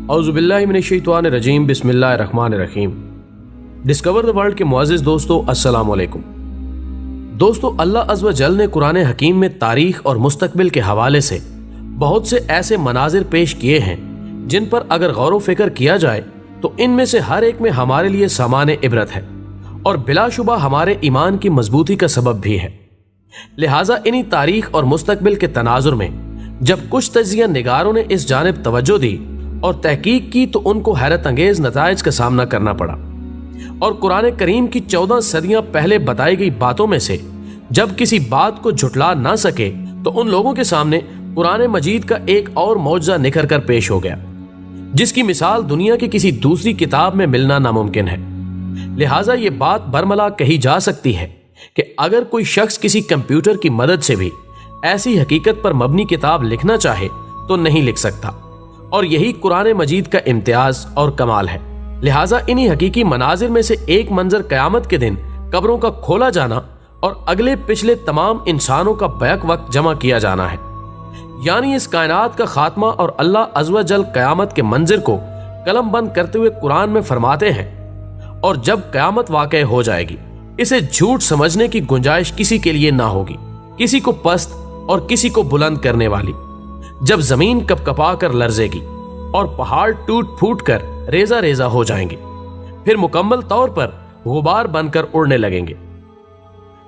औज़ु बिल्लाहि मिनश्शैतानिर रजीम, बिस्मिल्लाहिर रहमानिर रहीम। Discover the world के मुअज़्ज़िज़ दोस्तों, अस्सलाम वालेकुम। दोस्तों, अल्लाह अज़्ज़ व जल ने कुरान हकीम में तारीख और मुस्तक़बिल के हवाले से बहुत से ऐसे मनाजिर पेश किए हैं जिन पर अगर गौर व फिक्र किया जाए तो इनमें से हर एक में हमारे लिए सामाने इबरत है और बिलाशुबा हमारे ईमान की मजबूती का सबब भी है। लिहाजा इन्हीं तारीख और मुस्तक़बिल के तनाजुर में जब कुछ तजिया निगारों ने इस जानिब तवज्जो दी और तहकीक की तो उनको हैरत अंगेज नताइज का सामना करना पड़ा। और कुरान करीम की 14 सदियां पहले बताई गई बातों में से जब किसी बात को झुटला ना सके तो उन लोगों के सामने कुरान मजीद का एक और मौजज़ा निखर कर पेश हो गया, जिसकी मिसाल दुनिया की किसी दूसरी किताब में मिलना नामुमकिन है। लिहाजा ये बात बरमला कही जा सकती है कि अगर कोई शख्स किसी कंप्यूटर की मदद से भी ऐसी हकीकत पर मबनी किताब लिखना चाहे तो नहीं लिख सकता, और यही कुरान मजीद का इम्तियाज और कमाल है। लिहाजा इन्हीं हकीकी मनाजिर में से एक मंजर क़यामत के दिन कब्रों का खोला जाना और अगले पिछले तमाम इंसानों का बैक वक्त जमा किया जाना है। यानी इस कायनात का खात्मा और अल्लाह अज़्ज़ व जल क़यामत के मंजर को कलम बंद करते हुए कुरान में फरमाते हैं, और जब क़यामत वाक़ई हो जाएगी इसे झूठ समझने की गुंजाइश किसी के लिए ना होगी, किसी को पस्त और किसी को बुलंद करने वाली। जब जमीन कपकपा कर लरजेगी और पहाड़ टूट फूट कर रेजा रेजा हो जाएंगे, फिर मुकम्मल तौर पर गुबार बनकर उड़ने लगेंगे।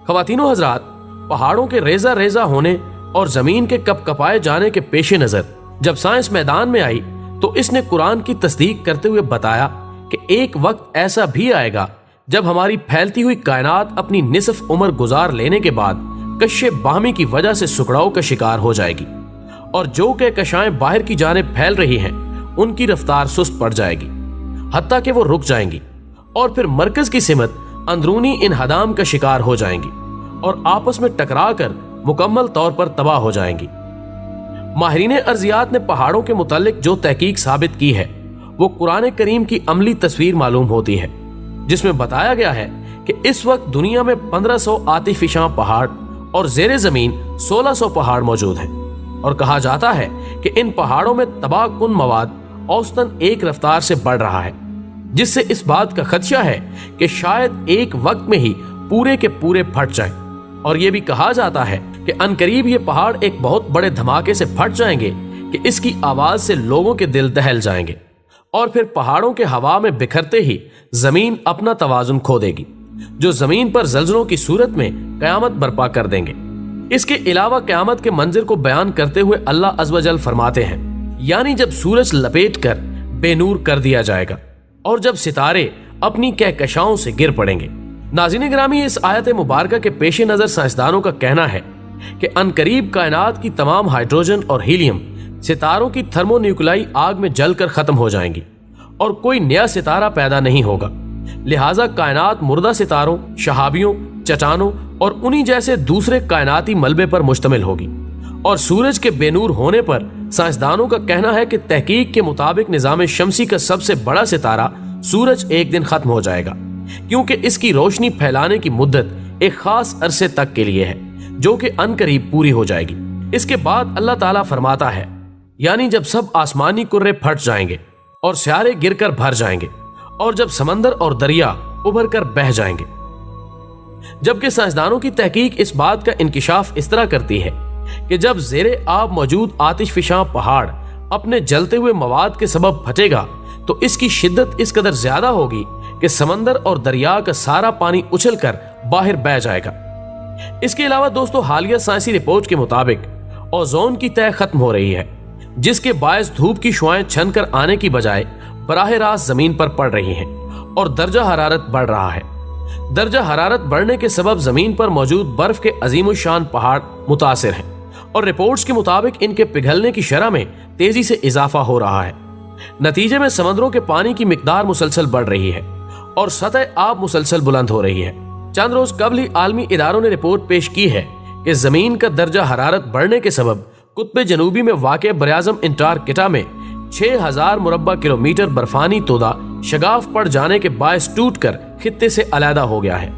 ख़वातीनो हज़रात, पहाड़ों के रेजा रेजा होने और जमीन के कपकपाए जाने के पेश नजर जब साइंस मैदान में आई तो इसने कुरान की तस्दीक करते हुए बताया कि एक वक्त ऐसा भी आएगा जब हमारी फैलती हुई कायनात अपनी निसफ उम्र गुजार लेने के बाद कश्शे बाहमी की वजह से सुखड़ाव का शिकार हो जाएगी, और जो कहकशाएं बाहर की जानिब फैल रही हैं उनकी रफ्तार सुस्त पड़ जाएगी, हत्ता कि वो रुक जाएंगी, और फिर मरकज की सिमत अंदरूनी इनहदाम का शिकार हो जाएंगी और आपस में टकरा कर मुकम्मल तौर पर तबाह हो जाएंगी। माहिरीन अर्जियात ने पहाड़ों के मुतालिक जो तहकीक साबित की है वो कुरान करीम की अमली तस्वीर मालूम होती है, जिसमें बताया गया है कि इस वक्त दुनिया में 1500 आतिफिशां पहाड़ और जेर जमीन 1600 पहाड़ मौजूद हैं, और कहा जाता है कि इन पहाड़ों में तबाहकुन मवाद औसतन एक रफ्तार से बढ़ रहा है, जिससे इस बात का खदशा है कि शायद एक वक्त में ही पूरे के पूरे फट जाएं। और यह भी कहा जाता है कि अनकरीब ये पहाड़ एक बहुत बड़े धमाके से फट जाएंगे कि इसकी आवाज से लोगों के दिल दहल जाएंगे, और फिर पहाड़ों के हवा में बिखरते ही जमीन अपना तवाजुन खो देगी, जो जमीन पर जल्जलों की सूरत में कयामत बर्पा कर देंगे। इसके अलावा कयामत के मंजर को बयान करते हुए अल्लाह अज़्ज़ व जल फरमाते हैं, यानी जब सूरज लपेट कर बेनूर कर दिया जाएगा और जब सितारे अपनी कहकशाओं से गिर पड़ेंगे। नाज़रीन गिरामी, इस आयत मुबारका के पेश नजर साइंसदानों का कहना है कि अनकरीब कायनात की तमाम हाइड्रोजन और हीलियम सितारों की थर्मोन्यूक्लाई आग में जलकर खत्म हो जाएंगी और कोई नया सितारा पैदा नहीं होगा। लिहाजा कायनात मुर्दा सितारों, शहाबियों, चट्टानों और उन्हीं जैसे दूसरे कायनाती मलबे पर मुश्तमिल होगी। और सूरज के बेनूर होने पर साइंसदानों का कहना है कि तहकीक के मुताबिक निजाम शमसी का सबसे बड़ा सितारा सूरज एक दिन खत्म हो जाएगा, क्योंकि इसकी रोशनी फैलाने की मुद्दत एक खास अरसे तक के लिए है, जो कि अनकरीब पूरी हो जाएगी। इसके बाद अल्लाह ताला फरमाता है, यानी जब सब आसमानी कुर्रे फट जाएंगे और सियारे गिरकर भर जाएंगे और जब समंदर और दरिया उभर कर बह जाएंगे। जबकि साइंसदानों की तहकीक इस बात का इंकिशाफ इस तरह करती है कि जब जेरे आब मौजूद आतिशफिशां पहाड़ अपने जलते हुए मवाद के सबब फटेगा तो इसकी शिद्दत इस कदर ज्यादा होगी कि समंदर और दरिया का सारा पानी उछलकर बाहर बह जाएगा। इसके अलावा दोस्तों, हालिया साइंसी रिपोर्ट के मुताबिक ओजोन की तह खत्म हो रही है, जिसके बायस धूप की शुआएं छन कर आने की बजाय बराह रास्त जमीन पर पड़ रही हैं और दर्जा हरारत बढ़ रहा है। दर्जा हरारत बढ़ने के सबब जमीन पर मौजूद बर्फ के अजीमुशान पहाड़ मुतासिर हैं और रिपोर्ट्स के मुताबिक इनके पिघलने की शरह में तेजी से इजाफा हो रहा है। नतीजे में समंदरों के पानी की मिकदार मुसलसल बढ़ रही है और सतह आब मुसलसल बुलंद हो रही है। चंद रोज कबल ही आलमी इदारों ने रिपोर्ट पेश की है कि जमीन का दर्जा हरारत बढ़ने के सबब कुतुब जनूबी में वाक़े बरआज़म अंटार्कटिका में 6000 मुरब्बा किलोमीटर बर्फानी तोदा शगाफ पड़ जाने के बायस टूट कर खित्ते से अलहदा हो गया है,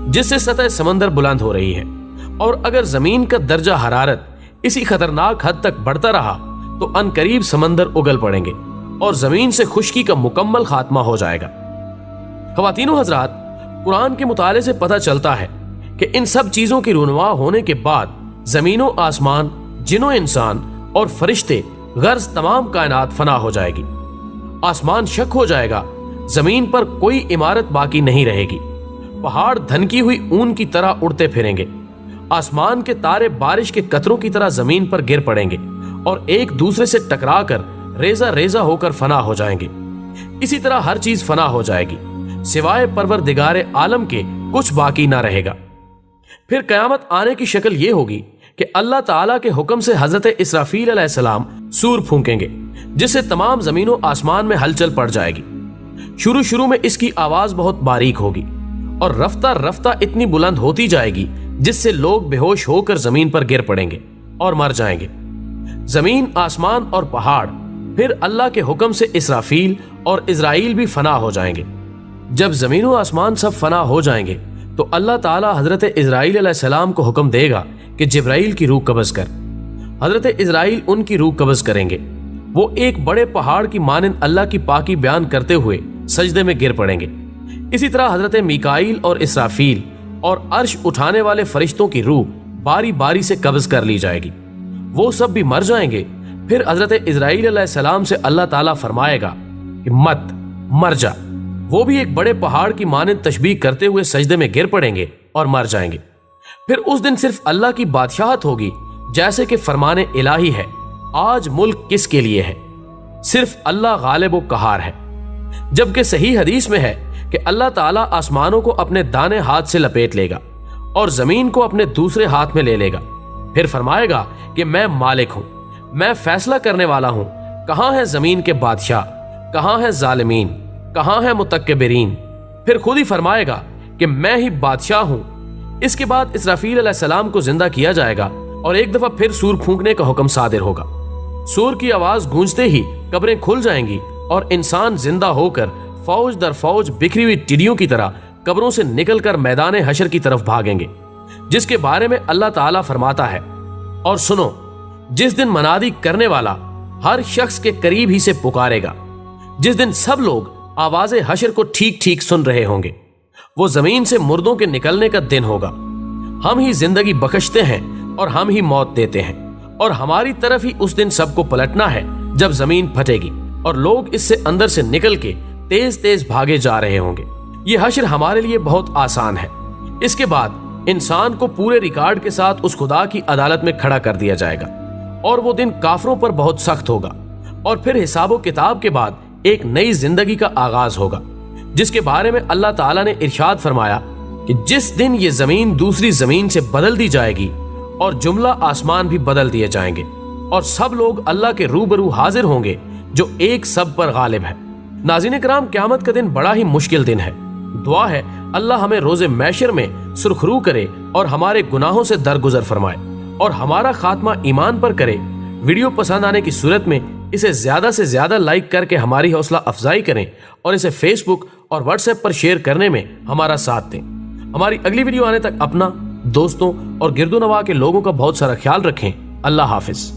जिससे सतह समंदर बुलंद हो रही है। और अगर जमीन का दर्जा हरारत इसी खतरनाक हद तक बढ़ता रहा तो अनकरीब समंदर उगल पड़ेंगे اور زمین سے خشکی کا مکمل خاتمہ ہو جائے گا۔ خواتین و حضرات، قرآن کے مطالعے سے پتہ چلتا ہے کہ ان سب چیزوں کی رونما ہونے کے بعد زمین و آسمان، جن و انسان اور فرشتے، غرض تمام کائنات فنا ہو جائے گی۔ آسمان شک ہو جائے گا، زمین پر کوئی عمارت باقی نہیں رہے گی، پہاڑ دھنکی ہوئی اون کی طرح اڑتے پھریں گے، آسمان کے تارے بارش کے قطروں کی طرح زمین پر گر پڑیں گے اور ایک دوسرے سے ٹکرا کر ریزہ ریزہ ہو کر فنا ہو جائیں گے۔ اسی طرح ہر چیز فنا ہو جائے گی، سوائے پروردگار عالم کے کچھ باقی نہ رہے گا۔ پھر قیامت آنے کی شکل یہ ہوگی کہ اللہ تعالیٰ کے حکم سے حضرت اسرافیل علیہ السلام سور پھونکیں گے، جس سے تمام زمین و آسمان میں ہلچل پڑ جائے گی۔ شروع میں اس کی آواز بہت باریک ہوگی اور رفتہ رفتہ اتنی بلند ہوتی جائے گی جس سے لوگ بے ہوش ہو کر زمین پر گر پڑیں گے اور مر جائیں گے۔ زمین، آسمان اور پہاڑ پھر اللہ کے حکم سے اسرافیل اور اسرائیل بھی فنا ہو جائیں گے۔ جب زمین و آسمان سب فنا ہو جائیں گے تو اللہ تعالیٰ حضرت اسرائیل علیہ السلام کو حکم دے گا کہ جبرائیل کی روح قبض کر۔ حضرت اسرائیل ان کی روح قبض کریں گے۔ وہ ایک بڑے پہاڑ کی مانند اللہ کی پاکی بیان کرتے ہوئے سجدے میں گر پڑیں گے۔ اسی طرح حضرت میکائیل اور اسرافیل اور عرش اٹھانے والے فرشتوں کی روح باری باری سے قبض کر لی جائے گی، وہ سب بھی مر جائیں گے۔ پھر حضرت اسرائیل علیہ السلام سے اللہ تعالیٰ فرمائے گا کہ مت مر جا۔ وہ بھی ایک بڑے پہاڑ کی مانند تشبیہ کرتے ہوئے سجدے میں گر پڑیں گے اور مر جائیں گے۔ پھر اس دن صرف اللہ کی بادشاہت ہوگی، جیسے کہ فرمان الہی ہے، آج ملک کس کے لیے ہے؟ صرف اللہ غالب و قہار ہے۔ جبکہ صحیح حدیث میں ہے کہ اللہ تعالیٰ آسمانوں کو اپنے دانے ہاتھ سے لپیٹ لے گا اور زمین کو اپنے دوسرے ہاتھ میں لے لے گا، پھر فرمائے گا کہ میں مالک ہوں، میں فیصلہ کرنے والا ہوں، کہاں ہے زمین کے بادشاہ، کہاں ہے ظالمین، کہاں ہے متکبرین؟ پھر خود ہی فرمائے گا کہ میں ہی بادشاہ ہوں۔ اس کے بعد اسرافیل علیہ السلام کو زندہ کیا جائے گا اور ایک دفعہ پھر سور پھونکنے کا حکم صادر ہوگا۔ سور کی آواز گونجتے ہی قبریں کھل جائیں گی اور انسان زندہ ہو کر فوج در فوج بکھری ہوئی ٹڈیوں کی طرح قبروں سے نکل کر میدان حشر کی طرف بھاگیں گے، جس کے بارے میں اللہ تعالیٰ فرماتا ہے، اور سنو، جس دن منادی کرنے والا ہر شخص کے قریب ہی سے پکارے گا، جس دن سب لوگ آواز حشر کو ٹھیک ٹھیک سن رہے ہوں گے، وہ زمین سے مردوں کے نکلنے کا دن ہوگا۔ ہم ہی زندگی بخشتے ہیں اور ہم ہی موت دیتے ہیں، اور ہماری طرف ہی اس دن سب کو پلٹنا ہے جب زمین پھٹے گی اور لوگ اس سے اندر سے نکل کے تیز تیز بھاگے جا رہے ہوں گے۔ یہ حشر ہمارے لیے بہت آسان ہے۔ اس کے بعد انسان کو پورے ریکارڈ کے ساتھ اس خدا کی عدالت میں کھڑا کر دیا جائے گا، اور وہ دن کافروں پر بہت سخت ہوگا۔ اور پھر حساب و کتاب کے بعد ایک نئی زندگی کا آغاز ہوگا، جس کے بارے میں اللہ تعالیٰ نے ارشاد فرمایا کہ جس دن یہ زمین دوسری زمین سے بدل دی جائے گی اور جملہ آسمان بھی بدل دیے جائیں گے، اور سب لوگ اللہ کے روبرو حاضر ہوں گے جو ایک سب پر غالب ہے۔ ناظرین کرام، قیامت کا دن بڑا ہی مشکل دن ہے۔ دعا ہے اللہ ہمیں روز محشر میں سرخرو کرے اور ہمارے گناہوں سے درگزر فرمائے اور ہمارا خاتمہ ایمان پر کرے۔ ویڈیو پسند آنے کی صورت میں اسے زیادہ سے زیادہ لائک کر کے ہماری حوصلہ افزائی کریں اور اسے فیس بک اور واٹس ایپ پر شیئر کرنے میں ہمارا ساتھ دیں۔ ہماری اگلی ویڈیو آنے تک اپنا، دوستوں اور گرد و نواح کے لوگوں کا بہت سارا خیال رکھیں۔ اللہ حافظ۔